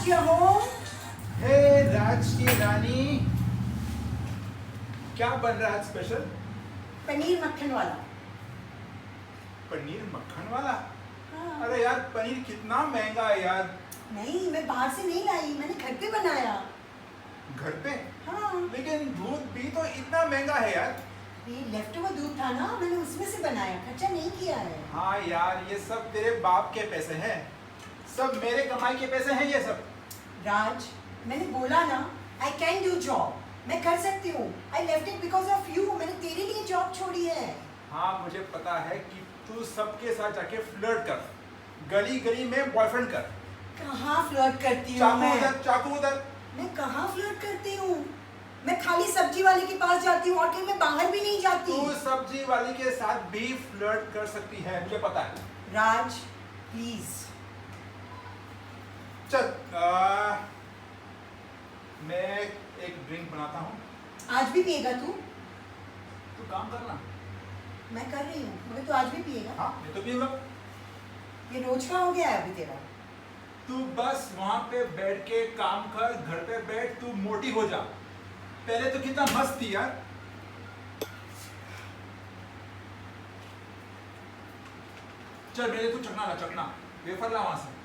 you're home? हे राज की रानी, क्या बन रहा है स्पेशल? पनीर मक्खन वाला। पनीर मक्खन वाला? हाँ। अरे यार, पनीर कितना महंगा है यार। नहीं, मैं बाहर से नहीं लाई, मैंने घर पे बनाया। घर पे? हाँ। लेकिन दूध भी तो इतना महंगा है यार। ये लेफ्ट ओवर दूध था ना, मैंने उसमें से बनाया, खर्चा नहीं किया है। हाँ यार, ये सब तेरे बाप के पैसे हैं, सब मेरे कमाई के पैसे हैं ये सब। राज, मैंने बोला ना, आई कैन डू जॉब, मैं कर सकती हूँ। I left it because of you, मैंने तेरे लिए जॉब छोड़ी है। हाँ, मुझे पता है कि तू सबके साथ जाके फ्लर्ट कर, गली गली में बॉयफ्रेंड कर। कहाँ फ्लर्ट करती हूँ चाकू मैं? उधर, चाकू उधर। मैं कहाँ फ्लर्ट करती हूँ? मैं खाली सब्जी वाले के पास जाती हूँ और कहीं मैं बाहर भी नहीं जाती। तू सब्जी वाली के साथ भी फ्लर्ट कर सकती है, मुझे पता है। राज, प्लीज। चल, मैं एक ड्रिंक बनाता हूँ। आज भी पिएगा तू? तू काम करना। मैं कर रही हूँ, मगर तू आज भी पिएगा? हाँ, मैं तो पीऊंगा। ये रोज का हो गया है अभी तेरा। तू बस वहां पे बैठ के काम कर, घर पे बैठ, तू मोटी हो जा। पहले तो कितना मस्त थी यार। चल, मेरे तू चखना ला, चखना वेफर ला वहां से।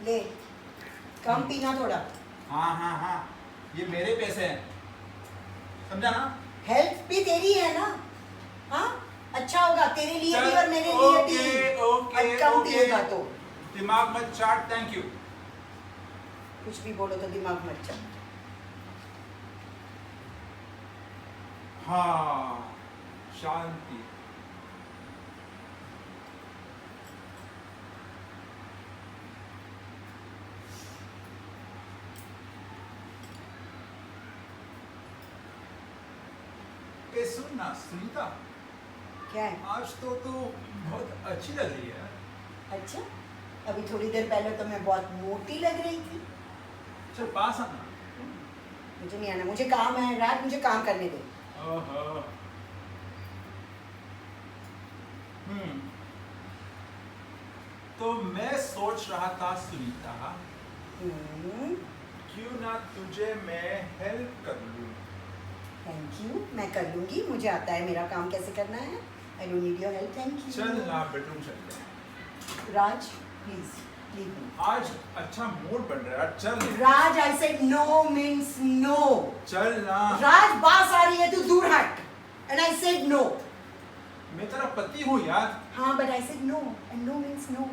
ले, कम पीना थोड़ा। हाँ हाँ हाँ, ये मेरे पैसे हैं, समझा ना? हेल्थ भी तेरी है ना? हाँ, अच्छा होगा तेरे लिए चल, भी और मेरे लिए भी। ओके, और कम ओके। पिएगा तो। दिमाग मत चाट, थैंक यू। कुछ भी बोलो तो दिमाग मत चल। हाँ, शांति। ए, सुन ना सुनीता, क्या है? आज तो तू बहुत अच्छी लग रही है। अच्छा, अभी थोड़ी देर पहले तो मैं बहुत मोटी लग रही थी। चल पास आना। मुझे नहीं आना, मुझे काम है राज, मुझे काम करने दे। ओहो। तो मैं सोच रहा था सुनीता, हम्म, क्यों ना तुझे मैं हेल्प कर लूं। थैंक यू, मैं कर लूंगी, मुझे आता है मेरा काम कैसे करना है। I don't need your help, thank you. चल ना बेडरूम चलते हैं। Raj, please leave me. आज अच्छा मूड बन रहा है, चल। Raj, I said no means no. चल ना। राज, बात आ रही है, तू दूर हट। And I said no. मैं तेरा पति हूँ यार। हाँ, but I said no and no means no.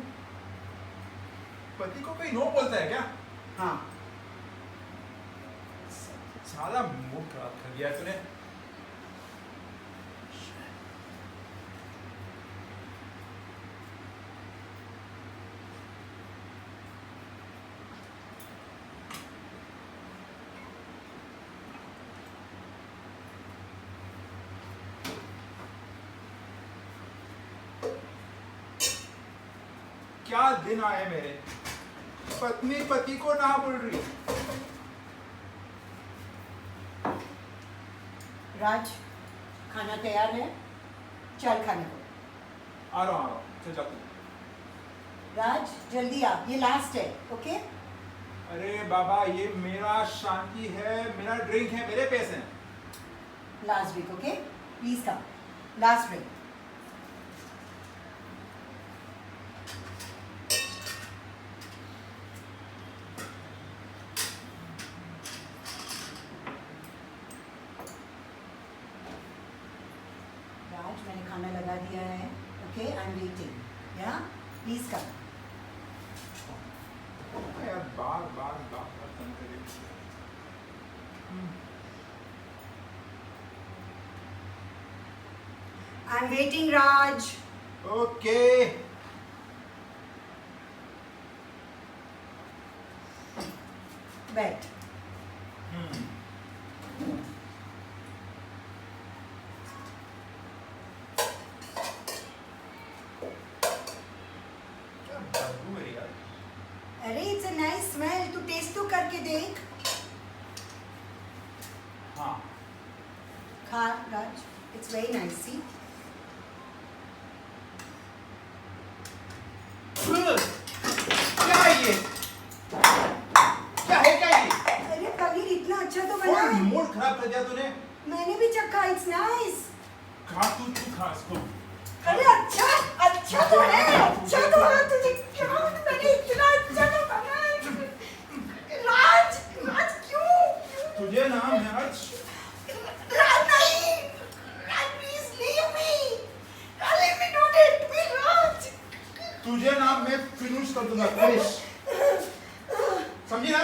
पति को कोई नो बोलता है क्या? हाँ। साला मूड खराब कर दिया तूने। क्या दिन आए मेरे, पत्नी पति को ना बोल रही। राज, खाना तैयार है, चल खाने को। आ रहा हूँ, चल जा तू। राज, जल्दी आ, ये लास्ट है, ओके? अरे बाबा, ये मेरा शांति है, मेरा ड्रिंक है, मेरे पैसे हैं। Last week, okay? Please come, last week. Raj, मैंने खाना लगा दिया है, okay? I am waiting, yeah? Please come. यार, बार बार बात खत्म करे। I am waiting Raj. Okay. बैठ। क्या बदबू है यार। अरे इट्स अ नाइस स्मेल, तू टेस्ट तो करके देख। हाँ, खा राज। It's very nice. See? क्या है ये? क्या है क्या ये? अरे पनीर इतना अच्छा तो बना और है। मूड खराब कर दिया तूने। मैंने भी चखा, it's nice. खा तू खा इसको। अरे अच्छा तो है, अच्छा तो है। तुझे क्या, मैंने इतना अच्छा तो बना है। राज क्यों? तुझे नाम है अर्ज। राज नहीं, राज please leave me. Let me do it, please राज. तुझे नाम मैं फिनिश कर दूंगा, फिनिश। समझी ना?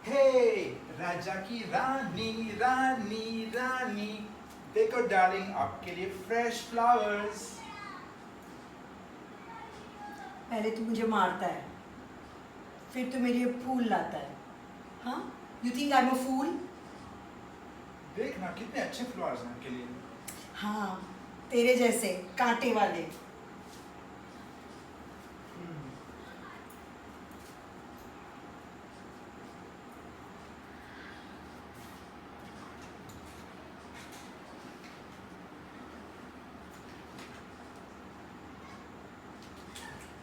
हे राजा की रानी रानी रानी, देखो डार्लिंग आपके लिए फ्रेश फ्लावर्स। पहले तू मुझे मारता है, फिर तू मेरे लिए फूल लाता है। हाँ? You think I'm a fool? देख ना कितने अच्छे फ्लावर्स हैं आपके लिए। हाँ, तेरे जैसे कांटे वाले।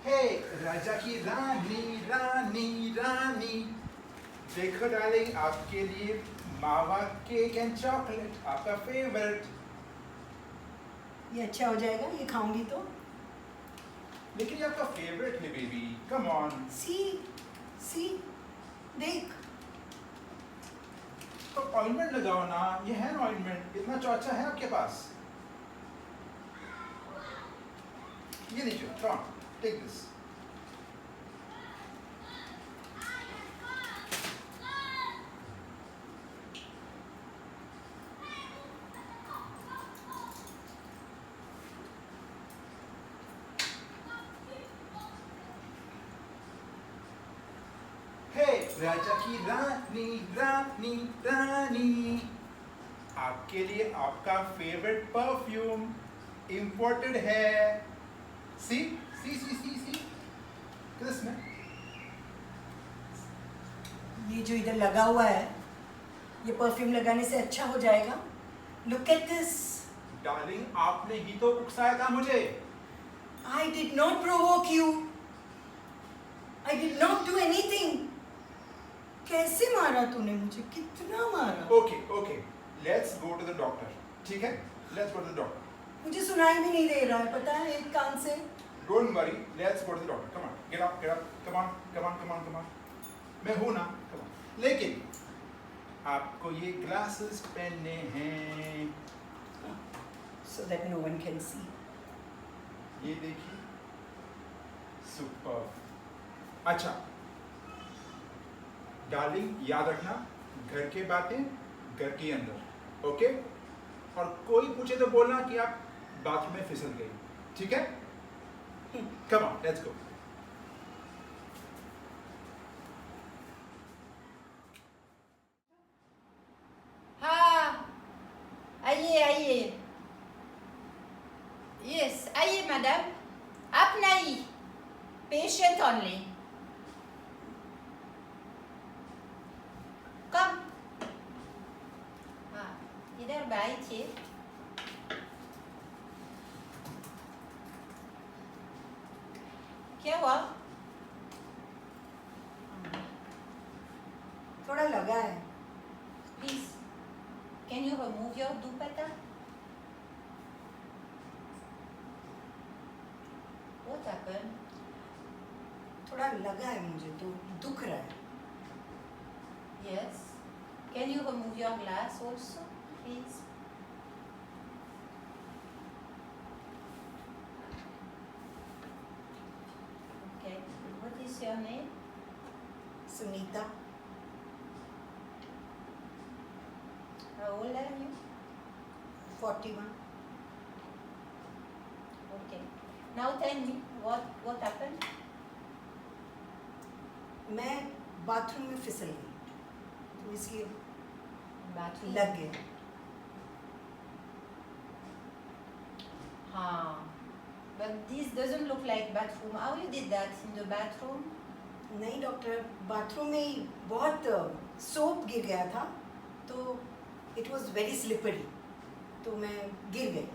हे राजा की रानी रानी रानी, देखो डार्लिंग आपके लिए मावा केक एंड चॉकलेट, आपका फेवरेट। ये अच्छा हो जाएगा, ये खाऊंगी तो। लेकिन ये आपका फेवरेट है बेबी, कम ऑन। सी देख। तो ऑइंटमेंट लगाओ ना, ये है ना ऑइंटमेंट, इतना अच्छा है आपके पास। ये लीजिए, कम ऑन, टेक दिस। राजा की रानी रानी रानी, आपके लिए आपका फेवरेट परफ्यूम इंपोर्टेड है। सी किसमें? ये जो इधर लगा हुआ है, ये परफ्यूम लगाने से अच्छा हो जाएगा। Look at this. डार्लिंग आपने ही तो उकसाया था मुझे। I did not provoke you. I did not do anything. कैसे मारा तूने मुझे? कितना मारा? Okay let's go to the doctor. ठीक है, let's go to the doctor. मुझे सुनाई भी नहीं दे रहा है, पता है, एक कान से। Don't worry, let's go to the doctor. Come on, get up, come on. मैं हूं ना, कम ऑन। लेकिन आपको ये ग्लासेस पहनने हैं, So that no one can see. ये देखिए, सुपर। अच्छा डार्लिंग, याद रखना, घर के बातें घर के अंदर, ओके? और कोई पूछे तो बोलना कि आप बाथरूम में फिसल गई, ठीक है? Come on, let's go. हाँ, आइए। Yes, आइए मैडम, आप नहीं, patient only. Come. हाँ, इधर बैठिए। क्या हुआ? थोड़ा लगा है। Please, can you remove your dupatta? What happened? थोड़ा लगा है मुझे, तो दुख रहा है। Yes. Can you remove your glass also, please? Okay. What is your name? Sunita. How old are you? 41. Okay. Now tell me what happened? मैं bathroom में फिसल गई तो इसलिए Bathroom. लग गया. But this doesn't look like bathroom. How you did that in the bathroom? नहीं doctor, bathroom में ही बहुत सोप गिर गया था तो इट वॉज वेरी स्लिपरी, तो मैं गिर गई,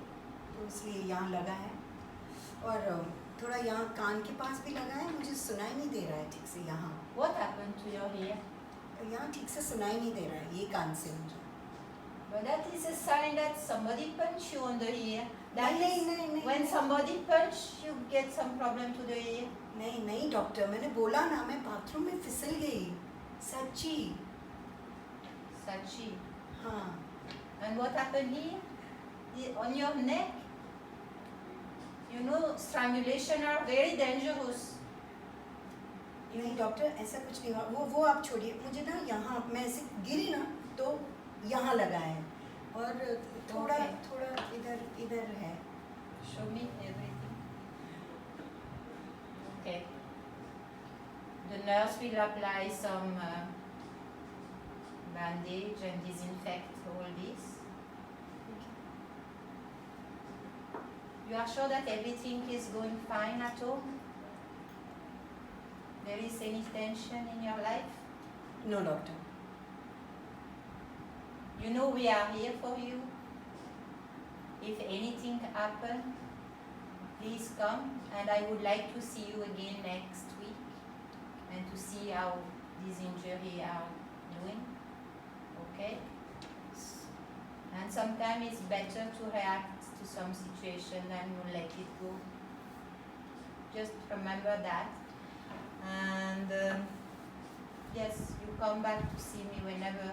तो इसलिए यहाँ लगा है और थोड़ा यहाँ कान के पास भी लगा है. मुझे सुनाई नहीं दे रहा है ठीक से यहाँ. What happened to your ear? यहाँ ठीक से सुनाई नहीं दे रहा है ये कान से मुझे. But that is a sign that somebody punched you on the ear. That नहीं, is नहीं, नहीं, when नहीं. somebody punch you get some problem to the ear. नहीं नहीं डॉक्टर, मैंने बोला ना मैं बाथरूम में फिसल गई, सच्ची. Sachi. हाँ. And what happened here? On your neck? You know, strangulation are very dangerous. नहीं डॉक्टर, ऐसा कुछ नहीं हुआ. वो आप छोड़िए. मुझे ना यहाँ मैं ऐसे गिरी ना तो यहाँ लगा है और थोड़ा Okay. थोड़ा इधर है. Show me everything. Okay. The nurse will apply some bandage and disinfect all this. You are sure that everything is going fine at home? There is any tension in your life? No doctor. You know we are here for you. If anything happen, please come, and I would like to see you again next week and to see how these injuries are doing. Okay? And sometimes it's better to react to some situation than to let it go. Just remember that. And yes, you come back to see me whenever.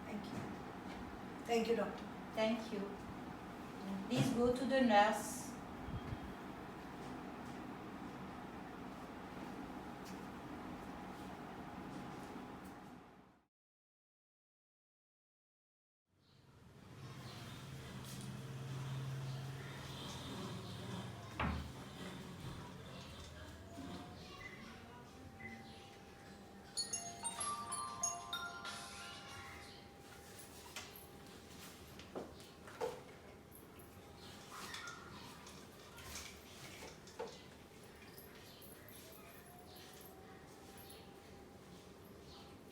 Thank you. Thank you doctor. Thank you. Please go to the nurse.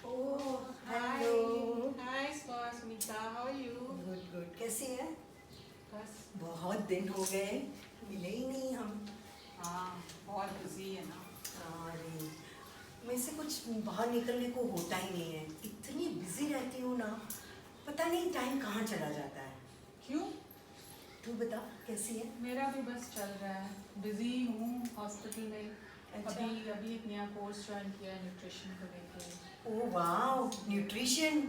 Oh Hi. Hello. Hi, Sunita. How are you? Good good. कैसी है? बस बहुत दिन हो गए, मिले ही नहीं हम. हाँ, बहुत बिजी है ना. अरे मेरे से कुछ बाहर निकलने को होता ही नहीं है. इतनी बिजी रहती हूँ ना, पता नहीं टाइम कहाँ चला जाता है. क्यों? तू बता कैसी है? मेरा भी बस चल रहा है. बिजी हूँ हॉस्पिटल में. अच्छा. अभी एक नया कोर्स ज्वाइन किया है न्यूट्रिशन को लेके. Oh wow, nutrition.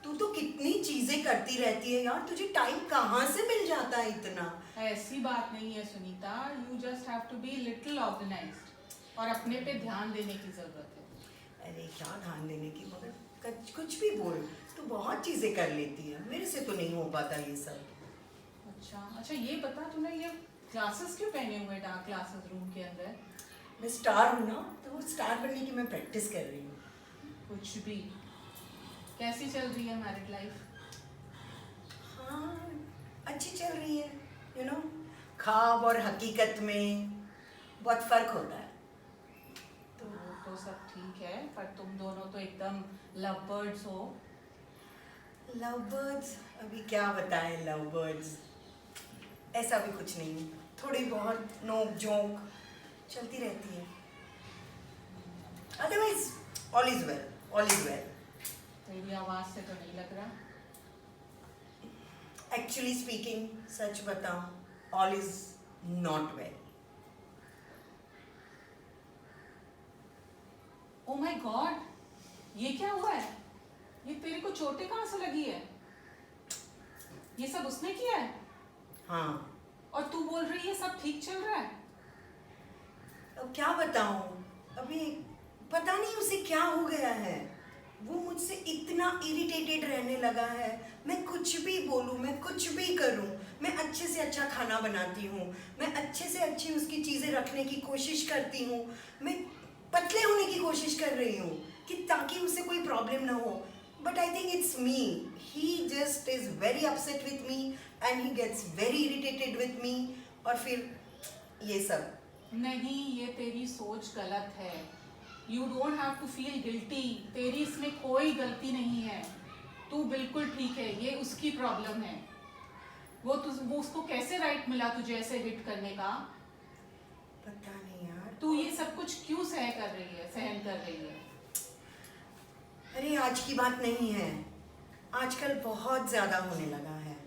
तू तो कितनी चीजें करती रहती है यार, तुझे टाइम कहाँ से मिल जाता है इतना? ऐसी बात नहीं है Sunita. You just have to be little organised और अपने पे ध्यान देने की जरूरत है. अरे क्या ध्यान देने की, मगर कुछ भी बोल, तू बहुत चीजें कर लेती है, मेरे से तो नहीं हो पाता ये सब. अच्छा ये बता, तूने ये क्लासेस क्यों पहने हुए डार्क क्लासेस रूम के अंदर? मैं स्टार हूँ ना, तो वो स्टार बनने की मैं प्रैक्टिस कर रही हूँ. कुछ भी. कैसी चल रही है मैरिड लाइफ? हाँ अच्छी चल रही है. यू नो, ख्वाब और हकीकत में बहुत फर्क होता है. तो सब ठीक है, पर तुम दोनों तो एकदम लव बर्ड्स हो. Love birds? अभी क्या बताएं लव बर्ड्स. ऐसा भी कुछ नहीं, थोड़ी बहुत नोक झोंक चलती रहती है. Otherwise all is well, all is well. तेरी आवाज से तो नहीं लग रहा. एक्चुअली स्पीकिंग, सच बताऊं, all is not well. Oh my God, ये क्या हुआ है? ये तेरे को चोटें कहाँ से लगी है? ये सब उसने किया है? हाँ, और तू बोल रही है सब ठीक चल रहा है? अब क्या बताऊं, अभी पता नहीं उसे क्या हो गया है। वो मुझसे इतना इरिटेटेड रहने लगा है। मैं कुछ भी बोलूं, मैं कुछ भी करूं, मैं अच्छे से अच्छा खाना बनाती हूँ, मैं अच्छे से अच्छी उसकी चीज़ें रखने की कोशिश करती हूँ, मैं पतले होने की कोशिश कर रही हूँ कि ताकि उसे कोई प्रॉब्लम ना हो। But I think it's me, he just is very upset with me and he gets very irritated with me, और फिर ये सब। नहीं, ये तेरी सोच गलत है। You don't have to feel guilty. तेरी इसमें कोई गलती नहीं है। तू बिल्कुल ठीक है, ये उसकी प्रॉब्लम है। वो उसको कैसे राइट मिला तुझे ऐसे हिट करने का? पता नहीं यार। तू ये सब कुछ क्यों सहन कर रही है? अरे आज की बात नहीं है, आजकल बहुत ज्यादा होने लगा है।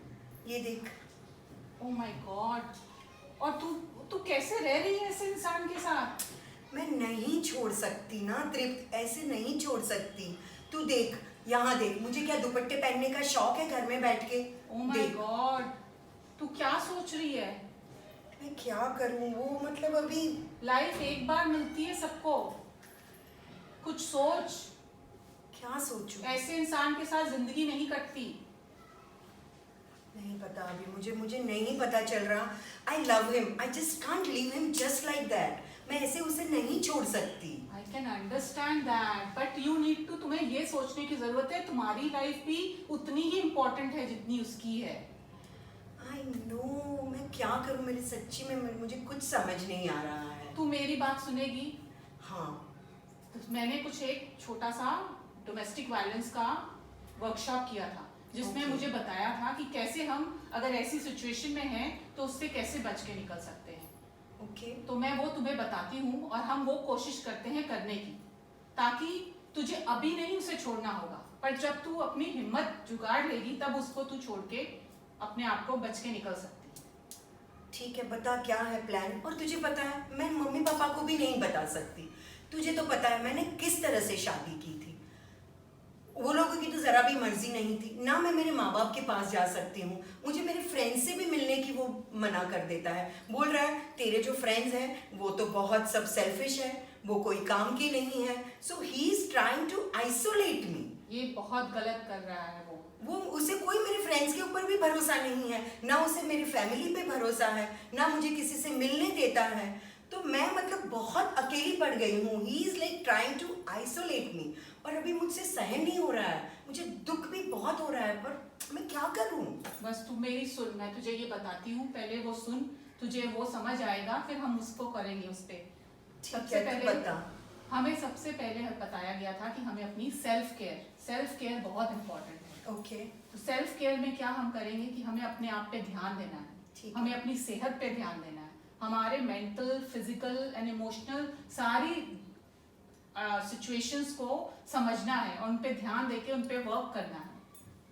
ये देख। Oh my God. और तू कैसे रह रही है ऐसे इंसान के साथ? मैं नहीं छोड़ सकती ना तृप्त, ऐसे नहीं छोड़ सकती। तू देख, यहाँ देख, मुझे क्या दुपट्टे पहनने का शौक है घर में बैठ के। ओह माय देख, गॉड, तू क्या सोच रही है? मैं क्या करूँ, वो मतलब अभी। लाइफ एक बार मिलती है सबको, कुछ सोच। क्या सोचूं? ऐसे इंसान के साथ जिंदगी नहीं कटती। नहीं पता अभी, मुझे नहीं पता चल रहा। I love him, I just can't leave him just like that. मैं ऐसे उसे नहीं छोड़ सकती। I can understand that, but you need to, तुम्हें ये सोचने की जरूरत है तुम्हारी लाइफ भी उतनी ही इम्पोर्टेंट है जितनी उसकी है। आई नो, मैं क्या करूं, मेरी सच्ची में मुझे कुछ समझ नहीं आ रहा है। तू मेरी बात सुनेगी? हाँ। तो मैंने कुछ एक छोटा सा डोमेस्टिक वायलेंस का वर्कशॉप किया था, जिसमें Okay. मुझे बताया था कि कैसे हम अगर ऐसी सिचुएशन में हैं तो उससे कैसे बच के निकल सकते हैं। ओके। तो मैं वो तुम्हें बताती हूँ और हम वो कोशिश करते हैं करने की, ताकि तुझे अभी नहीं उसे छोड़ना होगा, पर जब तू अपनी हिम्मत जुगाड़ लेगी तब उसको तू छोड़ के अपने आप को बच के निकल सकती है। ठीक है, बता क्या है प्लान। और तुझे पता है मैं मम्मी पापा को भी नहीं बता सकती। तुझे तो पता है मैंने किस तरह से शादी की थी। वो लोगों की तो जरा भी मर्जी नहीं थी ना। मैं मेरे माँ बाप के पास जा सकती हूँ, मुझे मेरे फ्रेंड्स से भी मिलने की वो मना कर देता है। बोल रहा है तेरे जो फ्रेंड्स हैं वो तो बहुत सब सेल्फिश है, वो कोई काम की नहीं है। So he is trying to isolate me. ये बहुत गलत कर रहा है वो। उसे कोई मेरे फ्रेंड्स के ऊपर भी भरोसा नहीं है, ना उसे मेरी फैमिली पे भरोसा है, ना मुझे किसी से मिलने देता है। तो मैं मतलब बहुत अकेली पड़ गई हूँ। He is like trying to isolate me, और अभी मुझसे सहन नहीं हो रहा है। मुझे दुख भी बहुत हो रहा है, पर मैं क्या करूँ। बस तू मेरी सुन, मैं तुझे ये बताती हूँ, पहले वो सुन, तुझे वो समझ आएगा, फिर हम उसको करेंगे उस पे। ठीक है, तू बता। हमें सबसे पहले बताया गया था कि हमें अपनी सेल्फ केयर बहुत इंपॉर्टेंट है। ओके। तो सेल्फ केयर में क्या हम करेंगे कि हमें अपने आप पे ध्यान देना है, ठीक हमें अपनी सेहत पे ध्यान देना है, हमारे मेंटल, फिजिकल एंड इमोशनल सारी सिचुएशंस को समझना है और उन पे ध्यान देके उन पे वर्क करना है।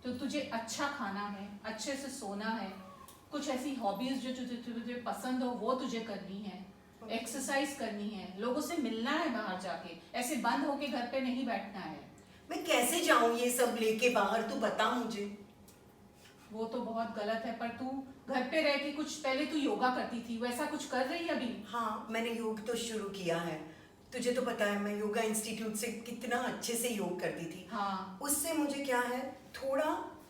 तो तुझे अच्छा खाना है, अच्छे से सोना है, कुछ ऐसी हॉबीज जो तुझे पसंद हो वो तुझे करनी है, एक्सरसाइज करनी है, लोगों से मिलना है बाहर जाके, ऐसे बंद होके घर पे नहीं बैठना है। मैं कैसे जाऊँ ये सब लेके बाहर, तू बता मुझे। वो तो बहुत गलत है, पर तू घर पे रह के कुछ, पहले तू योगा करती थी, वैसा कुछ कर रही है अभी? हाँ, मैंने योग तो शुरू किया है। तुझे तो पता है मैं योगा इंस्टीट्यूट से कितना अच्छे से योग करती थी। हाँ। उससे मुझे क्या है, थोड़ा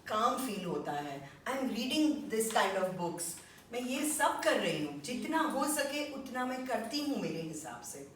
काम फील होता है। I am reading this kind of books. मैं ये सब कर रही हूँ, जितना हो सके उतना मैं करती हूँ मेरे हिसाब से।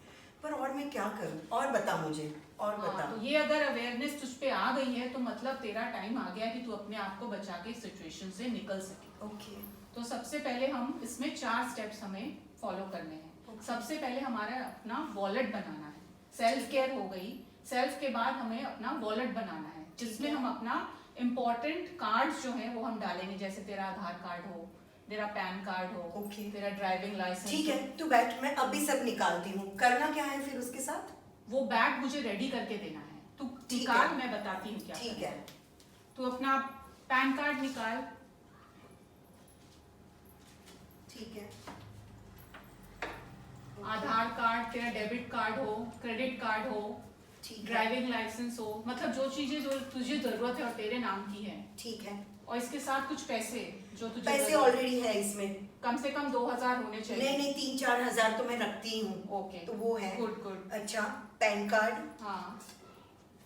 पर और मैं क्या करूँ, और बता मुझे, और बता। हाँ, तो ये अगर अवेयरनेस तुझ पे आ गई है तो मतलब तेरा टाइम आ गया कि तू अपने आप को बचा के इस सिचुएशन से निकल सके। ओके। तो सबसे पहले हम इसमें 4 स्टेप्स हमें फॉलो करने हैं। सबसे पहले हमारा अपना वॉलेट बनाना है। सेल्फ केयर हो गई, सेल्फ के बाद हमें अपना वॉलेट बनाना है, जिसमें हम अपना इम्पोर्टेंट कार्ड्स जो हैं वो हम डालेंगे, जैसे तेरा आधार कार्ड हो, तेरा पैन कार्ड हो, Okay. तेरा ड्राइविंग लाइसेंस। ठीक है, तू बैठ, मैं अभी सब निकालती हूँ। करना क्या है फिर उसके साथ? वो बैग मुझे रेडी करके देना है। तू ठीक निकाल, है। मैं बताती हूँ क्या ठीक करना है। तू अपना पैन कार्ड निकाल। ठीक है। आधार कार्ड, तेरा डेबिट कार्ड हो, क्रेडिट कार्ड हो, ठीक है। ड्राइविंग लाइसेंस हो, मतलब जो चीजें जो तुझे जरूरत है और तेरे नाम की है, ठीक है। और इसके साथ कुछ पैसे जो तुझे पैसे जरूरत- ऑलरेडी है इसमें। कम से कम 2000 होने चाहिए। नहीं नहीं, 3-4 हजार तो मैं रखती हूँ। ओके, तो वो है। Good good. अच्छा, पैन कार्ड, हाँ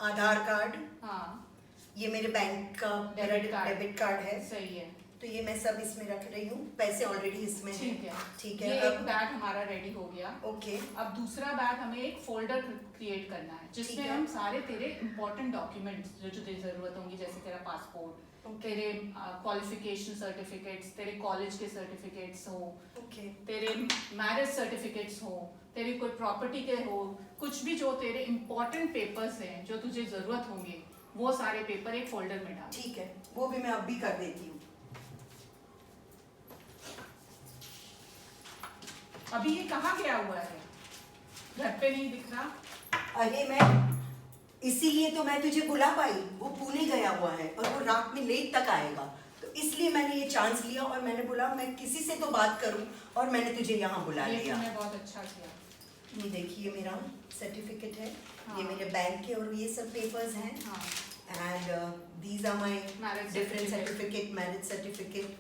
आधार कार्ड, हाँ, ये मेरे बैंक का डेबिट कार्ड। डेबिट कार्ड है। सही है। तो ये मैं सब इसमें रख रही हूँ, पैसे ऑलरेडी इसमें हैं। ठीक है, ठीक ये है। एक बैग हमारा रेडी हो गया। ओके। अब दूसरा बैग हमें एक फोल्डर क्रिएट करना है जिसमें ठीक है। हम सारे तेरे इंपॉर्टेंट डॉक्यूमेंट्स जो तुझे जरूरत होंगी, जैसे तेरा पासपोर्ट, तेरे क्वालिफिकेशन सर्टिफिकेट्स, तेरे कॉलेज के सर्टिफिकेट्स हो, ओके। तेरे मैरिज सर्टिफिकेट्स हो, तेरी कोई प्रॉपर्टी के हो, कुछ भी जो तेरे इंपॉर्टेंट पेपर्स हैं जो तुझे जरूरत होंगे, वो सारे पेपर एक फोल्डर में डाल। ठीक है, वो भी मैं अब भी कर देती हूँ। अभी ये कहाँ गया हुआ है? घर पे नहीं दिख रहा। अरे मैं इसीलिए तो मैं तुझे बुला पाई, वो पुणे गया हुआ है और वो रात में लेट तक आएगा, तो इसलिए मैंने ये चांस लिया और मैंने बोला मैं किसी से तो बात करूं, और मैंने तुझे यहाँ बुला ये लिया। तुमने बहुत अच्छा किया। ये देखिए मेरा सर्टिफिकेट है। हाँ। ये मेरे बैंक के और ये सब पेपर्स हैं। हाँ, and these are my Marriage different certificate. Certificate, marriage certificate.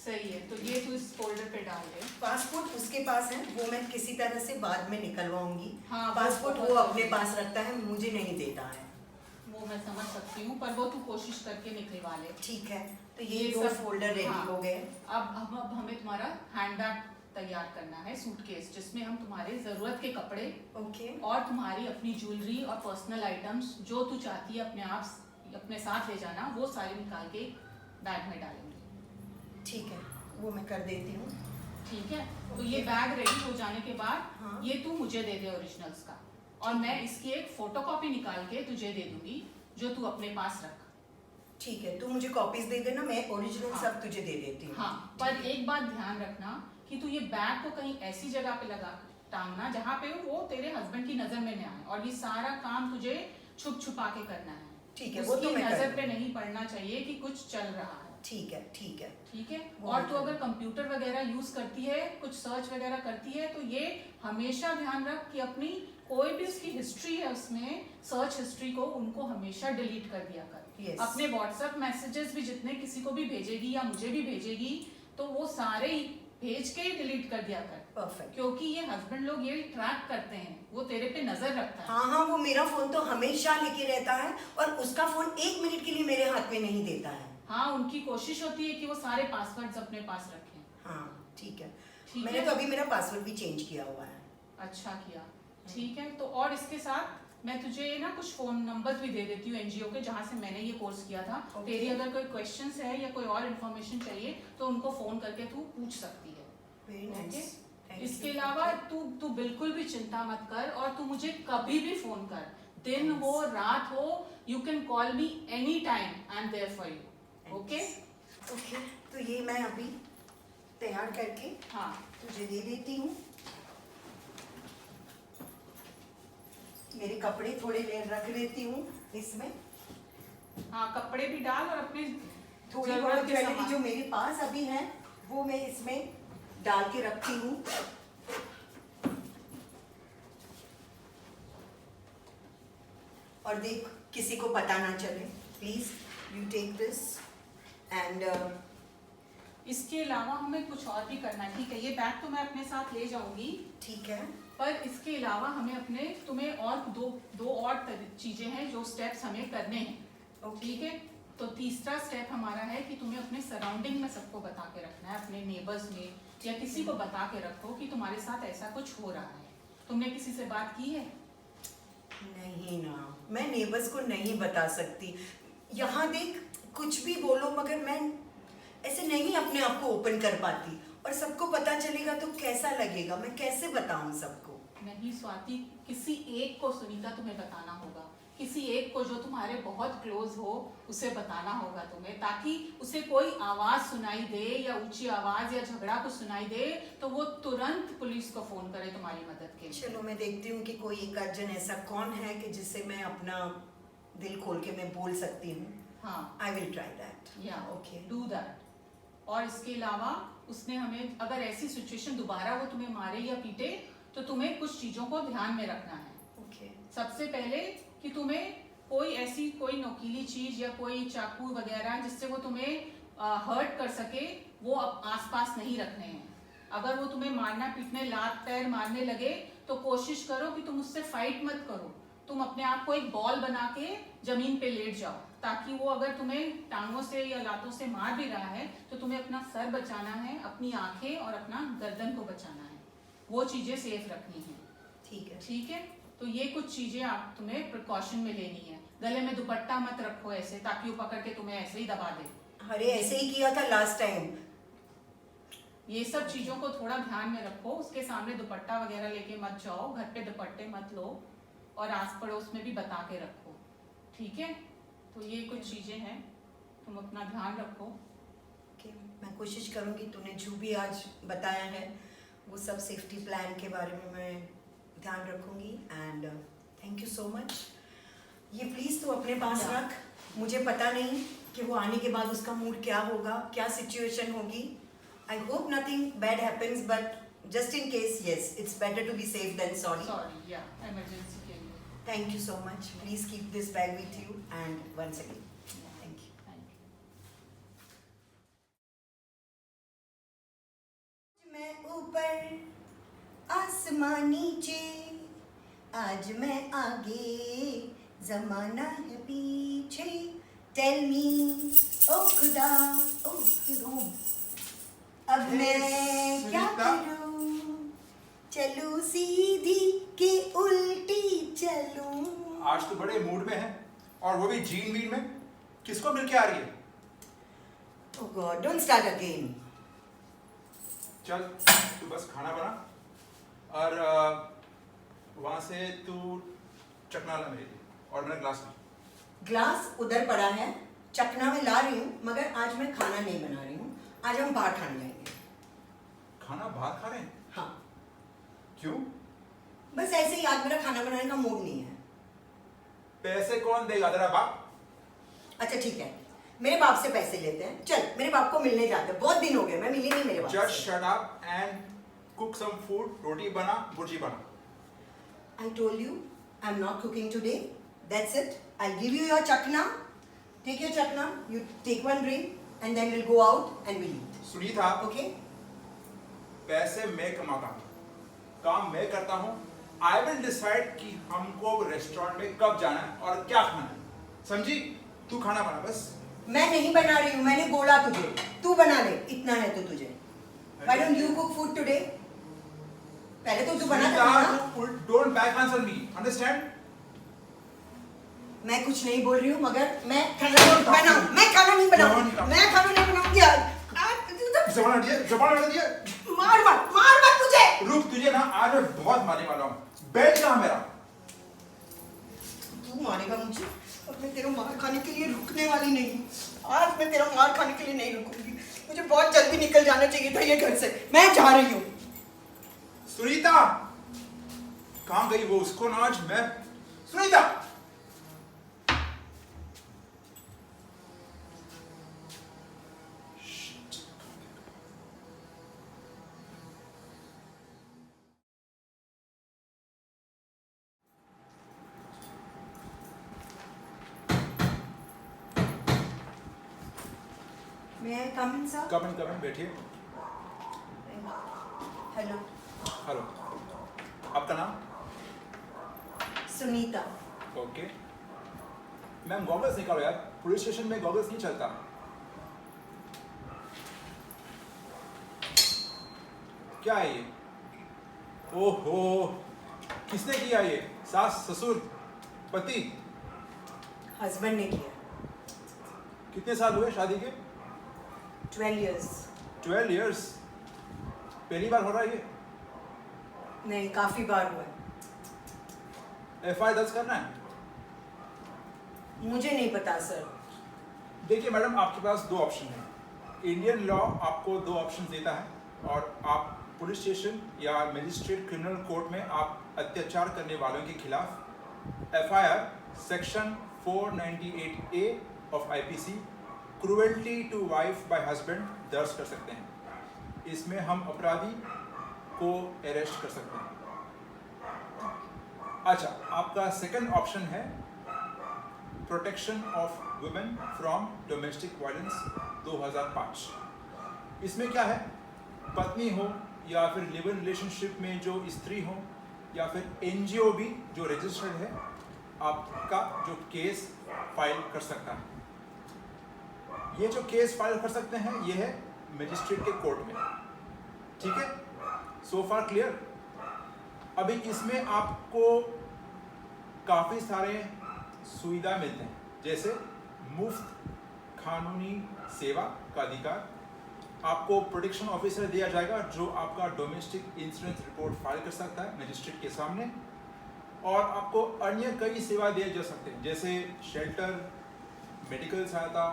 सही है। तो ये तू इस फोल्डर पे डाल दे। पासपोर्ट उसके पास है, वो मैं किसी तरह से बाद में निकलवाऊंगी। हाँ, पासपोर्ट बहुत वो जरूरी अपने है। पास रखता है, मुझे नहीं देता है। वो मैं समझ सकती हूँ, पर वो तू कोशिश करके निकलवा ले। ठीक है, तो ये ये 2 सब- फोल्डर रेडी हाँ। हो गए। अब हमें तुम्हारा हैंडबैग तैयार करना है, सूटकेस, जिसमें हम तुम्हारे जरूरत के कपड़े ओके। और तुम्हारी अपनी ज्वेलरी और पर्सनल आइटम्स जो तू चाहती है अपने आप अपने साथ ले जाना, वो सारे निकाल के बैग में डालेंगे। ठीक है, वो मैं कर देती हूँ। ठीक है, तो ये बैग रेडी हो जाने के बाद हाँ। ये तू मुझे दे दे ओरिजिनल्स का, और मैं इसकी एक फोटोकॉपी निकाल के तुझे दे दूंगी जो तू अपने पास रख। ठीक है, तू मुझे कॉपीज दे देना, मैं ओरिजिनल हाँ। सब तुझे दे देती हूँ। हाँ, पर एक बात ध्यान रखना कि तू ये बैग को कहीं ऐसी जगह पे लगा टांगना जहाँ पे वो तेरे हस्बैंड की नजर में न आए, और ये सारा काम तुझे छुप छुपा के करना है। ठीक है, वो तो उसकी मैं कर नजर लूँगी। पे नहीं पड़ना चाहिए कि कुछ चल रहा है। ठीक है, ठीक है। ठीक है, वो और मैं तू कर अगर कंप्यूटर वगैरह यूज करती है, कुछ सर्च वगैरह करती है, तो ये हमेशा ध्यान रख कि अपनी कोई भी उसकी हिस्ट्री है उसमें सर्च हिस्ट्री को उनको हमेशा डिलीट कर दिया कर। Yes. अपने व्हाट्सएप मैसेजेस भी जितने किसी को भी भेजेगी या मुझे भी भेजेगी, तो वो सारे ही भेज के ही डिलीट कर दिया कर, परफेक्ट। क्योंकि ये हस्बैंड लोग ये ट्रैक करते हैं, वो तेरे पे नजर रखता है। हाँ हाँ, वो मेरा फोन तो हमेशा लेके रहता है और उसका फोन 1 मिनट के लिए मेरे हाथ में नहीं देता है। हाँ, उनकी कोशिश होती है कि वो सारे पासवर्ड्स अपने पास रखें। हाँ, ठीक है। ठीक मैंने है? तो अभी मेरा पासवर्ड भी चेंज किया हुआ है। अच्छा किया। ठीक है, तो और इसके साथ मैं तुझे ना कुछ फोन नंबर भी दे देती हूँ एनजीओ के, जहाँ से मैंने ये कोर्स किया था। Okay. तेरी अगर कोई क्वेश्चंस है या कोई और इन्फॉर्मेशन चाहिए तो उनको फोन करके तू पूछ सकती है। Very Okay? नाइस। इसके अलावा तू बिल्कुल भी चिंता मत कर, और तू मुझे कभी भी फोन कर, दिन हो रात हो, you can call me any time, I am there for you. Okay? Okay, तो ये मैं अभी तैयार करके हाँ, तुझे दे देती हूँ। मेरे कपड़े थोड़े देर रख लेती हूँ इसमें। हाँ, कपड़े भी डाल और अपने थोड़ी जरूरत बहुत के ज्वेलरी सामान। जो मेरे पास अभी है वो मैं इसमें डाल के रखती हूँ। और देख, किसी को पता ना चले, please you take this and इसके अलावा हमें कुछ और भी करना है। ठीक है, ये बैग तो मैं अपने साथ ले जाऊंगी, ठीक है। पर इसके अलावा हमें अपने तुम्हें और दो और चीजें हैं जो स्टेप्स हमें करने हैं। Okay. ठीक है, तो तीसरा स्टेप हमारा है कि तुम्हें अपने सराउंडिंग में सबको बता के रखना है, अपने नेबर्स में या किसी को बता के रखो कि तुम्हारे साथ ऐसा कुछ हो रहा है। तुमने किसी से बात की है? नहीं ना, मैं नेबर्स को नहीं बता सकती। यहाँ देख, कुछ भी बोलो मगर मैं ऐसे नहीं अपने आप को ओपन कर पाती, और सबको पता चलेगा तो कैसा लगेगा, मैं कैसे बताऊं सबको। नहीं स्वाति, किसी एक को सुनीता तुम्हें बताना होगा, किसी एक को जो तुम्हारे बहुत क्लोज हो उसे बताना होगा तुम्हें, ताकि उसे कोई आवाज सुनाई दे या ऊंची आवाज या झगड़ा कुछ सुनाई दे तो वो तुरंत पुलिस को फोन करे तुम्हारी मदद के लिए। चलो मैं देखती हूँ कि कोई एक आध जन ऐसा कौन है कि जिससे मैं अपना दिल खोल के मैं बोल सकती हूँ। हाँ, आई विल ट्राई दैट। या ओके, डू दैट। और इसके अलावा उसने हमें, अगर ऐसी सिचुएशन दोबारा वो तुम्हें मारे या पीटे तो तुम्हें कुछ चीजों को ध्यान में रखना है। ओके, सबसे पहले कि कि तुम्हें कोई ऐसी कोई नोकीली चीज या कोई चाकू वगैरह जिससे वो तुम्हें हर्ट कर सके वो आसपास नहीं रखने हैं। अगर वो तुम्हें मारना पीटने लात पैर मारने लगे तो कोशिश करो कि तुम उससे फाइट मत करो, तुम अपने आप को एक बॉल बना के जमीन पे लेट जाओ, ताकि वो अगर तुम्हें टांगों से या लातों से मार भी रहा है तो तुम्हें अपना सर बचाना है, अपनी आंखें और अपना गर्दन को बचाना है, वो चीजें सेफ रखनी है। ठीक है। ठीक है, तो ये कुछ चीजें आप तुम्हें प्रिकॉशन में लेनी है। गले में दुपट्टा मत रखो ऐसे ताकि वो पकड़ के तुम्हें ऐसे ही दबा दे। अरे ऐसे ही किया था लास्ट टाइम। ये सब चीजों को थोड़ा ध्यान में रखो। उसके सामने दुपट्टा वगैरह लेके मत जाओ, घर पे दुपट्टे मत लो और आस पड़ोस में भी बता के रखो। ठीक है, तो ये कुछ चीजें हैं, तुम अपना ध्यान रखो। कि मैं कोशिश करूंगी तूने जो भी आज बताया है वो सब सेफ्टी प्लान के बारे में मैं ध्यान रखूंगी। And thank you so much. ये प्लीज़ तू अपने पास रख। मुझे पता नहीं कि वो आने के बाद उसका मूड क्या होगा, क्या सिचुएशन होगी। I hope nothing bad happens, but just in case yes, it's better to be safe than sorry. Sorry, या इमरजेंसी के लिए। Thank you so much. Please keep this bag with you and once again thank you. मैं ऊपर आसमान नीचे, आज मैं आगे जमाना है पीछे। टेल मी ओ खुदा ओ खुदा, अब मैं क्या करूं? चलूं सीधी कि उल्टी चलूं? आज तो बड़े मूड में है, और वो भी जीन वीन में। किसको मिल के आ रही है? Oh God, don't start again. चल तू बस खाना बना और वहां से तू चकना ला मेरे लिए, और मेरा ग्लास ला। ग्लास उधर पड़ा है, चकना में ला रही हूँ, मगर आज मैं खाना नहीं बना रही हूँ। आज हम बाहर खाने जाएंगे। खाना बाहर खा रहे हैं? हाँ, क्यों? बस ऐसे ही आज मेरा खाना बनाने का मूड नहीं है। पैसे कौन देगा? तेरा बाप? अच्छा ठीक है, मेरे बाप से पैसे लेते हैं। चल मेरे बाप को मिलने जाते हैं, बहुत दिन हो गए मैं मिली नहीं मेरे बाप जस्ट से। Shut up and cook some food. रोटी बना, भुर्जी बना। I told you I'm not cooking today. That's it. I'll give you your chakna. Take your chakna. You take one drink and then we'll go out and we'll eat. Sunita, Okay? पैसे मैं कमाता हूँ, काम मैं करता हूँ। आई विल डिसाइड कि हमको रेस्टोरेंट में कब जाना है और क्या खाना है, समझी? तू खाना बना बस। मैं नहीं बना रही हूँ, मैंने बोला तुझे तू बना ले, इतना है तो तुझे। Why don't you cook food today? पहले तो तू बना था ना। Don't back answer me, understand? मैं कुछ नहीं बोल रही हूँ, मगर मैं खाना नहीं बनाऊँ। मैं खाना नहीं बनाऊँगी। मैं खाना नहीं बनाऊँगी आज। जबान हट दिया, जबान हट दिया। मार मत मुझे। रुक, तुझे ना आज मैं बहुत मारने वाला हूँ। बेड कहाँ मेरा? तू मारेगा मुझे, और मैं तेरा मार खाने के लिए रुकने वाली नहीं। आज मैं तेरा मार खाने के लिए नहीं रुकूंगी। मुझे बहुत जल्दी निकल जाना चाहिए था ये घर से। मैं जा रही हूँ। सुनीता, कहाँ गई वो? उसको ना आज मैं। सुनीता, मैं कम इन सर। कम इन, बैठिए। हेलो। हेलो, आपका नाम? सुनीता। ओके। मैम गॉगल्स निकालो यार, पुलिस स्टेशन में गॉगल्स नहीं चलता। क्या है ये? ओहो, किसने किया ये? सास, ससुर, पति? हस्बैंड ने किया। कितने साल हुए शादी के? 12 years। 12 years। पहली बार हो रहा है ये? नहीं, काफी बार हुआ है। FIR दर्ज करना है? मुझे नहीं पता सर। देखिए मैडम, आपके पास दो ऑप्शन है। इंडियन लॉ आपको दो ऑप्शन देता है, और आप पुलिस स्टेशन या मजिस्ट्रेट क्रिमिनल कोर्ट में आप अत्याचार करने वालों के खिलाफ FIR section 498A of IPC cruelty to wife by husband दर्ज कर सकते हैं। इसमें हम अपराधी को अरेस्ट कर सकते हैं। अच्छा, आपका सेकंड ऑप्शन है protection of women from domestic violence 2005। इसमें क्या है, पत्नी हो या फिर लिव इन रिलेशनशिप में जो स्त्री हो या फिर एनजीओ भी जो रजिस्टर्ड है, आपका जो केस फाइल कर सकता है। ये जो केस फाइल कर सकते हैं ये है मजिस्ट्रेट के कोर्ट में, ठीक है। सो फार क्लियर। अभी इसमें आपको काफ़ी सारे सुविधा मिलते हैं, जैसे मुफ्त कानूनी सेवा का अधिकार, आपको प्रोटेक्शन ऑफिसर दिया जाएगा जो आपका डोमेस्टिक इंश्योरेंस रिपोर्ट फाइल कर सकता है मजिस्ट्रेट के सामने, और आपको अन्य कई सेवा दिए जा सकते हैं जैसे शेल्टर, मेडिकल सहायता,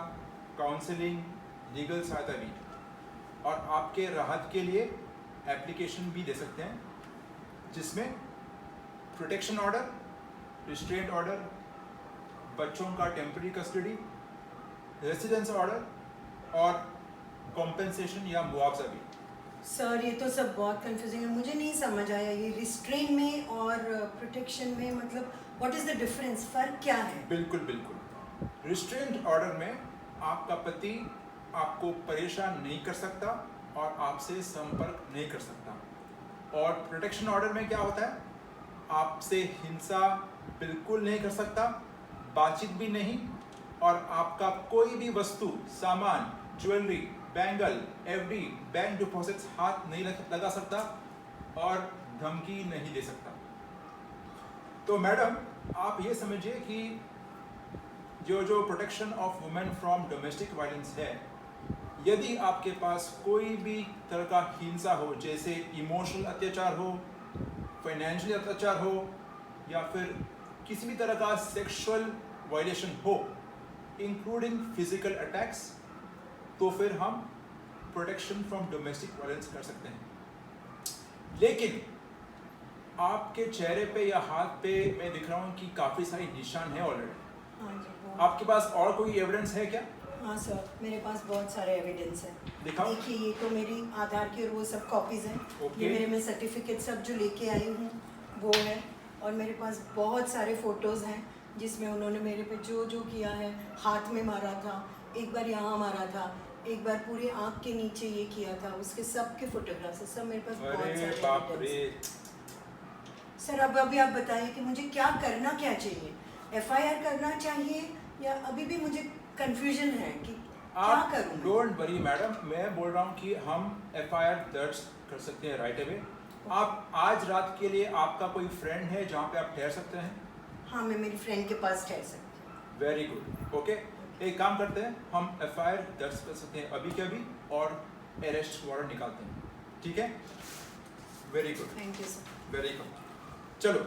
काउंसलिंग, लीगल सहायता भी, और आपके राहत के लिए एप्लीकेशन भी दे सकते हैं जिसमें प्रोटेक्शन ऑर्डर, रिस्ट्रेंट ऑर्डर, बच्चों का टेम्पररी कस्टडी, रेसिडेंस ऑर्डर और कॉम्पेंसेशन या मुआवजा भी। सर ये तो सब बहुत कंफ्यूजिंग है, मुझे नहीं समझ आया ये रिस्ट्रेन में और प्रोटेक्शन में, मतलब व्हाट इज द डिफरेंस, फर्क क्या है? बिल्कुल बिल्कुल। रिस्ट्रेंट ऑर्डर में आपका पति आपको परेशान नहीं कर सकता और आपसे संपर्क नहीं कर सकता, और प्रोटेक्शन ऑर्डर में क्या होता है, आपसे हिंसा बिल्कुल नहीं कर सकता, बातचीत भी नहीं, और आपका कोई भी वस्तु, सामान, jewellery, bangle, FD, bank deposits हाथ नहीं लगा सकता और धमकी नहीं दे सकता। तो मैडम आप ये समझिए कि जो protection of women from domestic violence है, यदि आपके पास कोई भी तरह का हिंसा हो, जैसे इमोशनल अत्याचार हो, फाइनेंशियल अत्याचार हो, या फिर किसी भी तरह का सेक्सुअल वायलेशन हो, इंक्लूडिंग फिजिकल अटैक्स, तो फिर हम प्रोटेक्शन फ्रॉम डोमेस्टिक वायलेंस कर सकते हैं। लेकिन आपके चेहरे पे या हाथ पे मैं दिख रहा हूँ कि काफ़ी सारी निशान है ऑलरेडी। हाँ जी, बहुत। आपके पास और कोई एविडेंस है क्या? हाँ सर, मेरे पास बहुत सारे एविडेंस है। दिखाओ। देखिए ये तो मेरी आधार की और वो सब कॉपीज हैं। ओके। ये मेरे में सर्टिफिकेट सब जो लेके आई हूँ वो है, और मेरे पास बहुत सारे फोटोज हैं जिसमें उन्होंने मेरे पे जो जो किया है, हाथ में मारा था, एक बार यहाँ मारा था, एक बार पूरी आँख के नीचे ये किया था, उसके सब के फोटोग्राफ्स है। सब मेरे पास बहुत अरे सारे बाप evidence रे। हैं। सर अब अभी आप बताइए कि मुझे क्या करना क्या चाहिए, एफआईआर करना चाहिए या अभी भी मुझे कंफ्यूजन है कि क्या आप करूं मैं? डोंट वरी मैडम, मैं बोल रहा हूँ कि हम एफआईआर दर्ज कर सकते हैं राइट अवे। आप आज रात के लिए आपका कोई फ्रेंड है जहाँ पे आप ठहर सकते हैं? हाँ, मैं मेरी फ्रेंड के पास ठहर सकती हूँ। Very good, okay. एक काम करते हैं, हम एफआईआर दर्ज कर सकते हैं अभी के अभी और अरेस्ट वारंट निकालते हैं, ठीक है? Very good, thank you sir. Very good. चलो,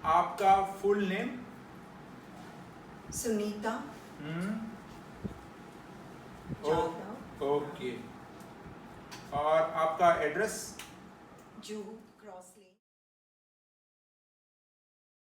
आपका full name? Sunita Jadhav, okay. और आपका एड्रेस? जूहू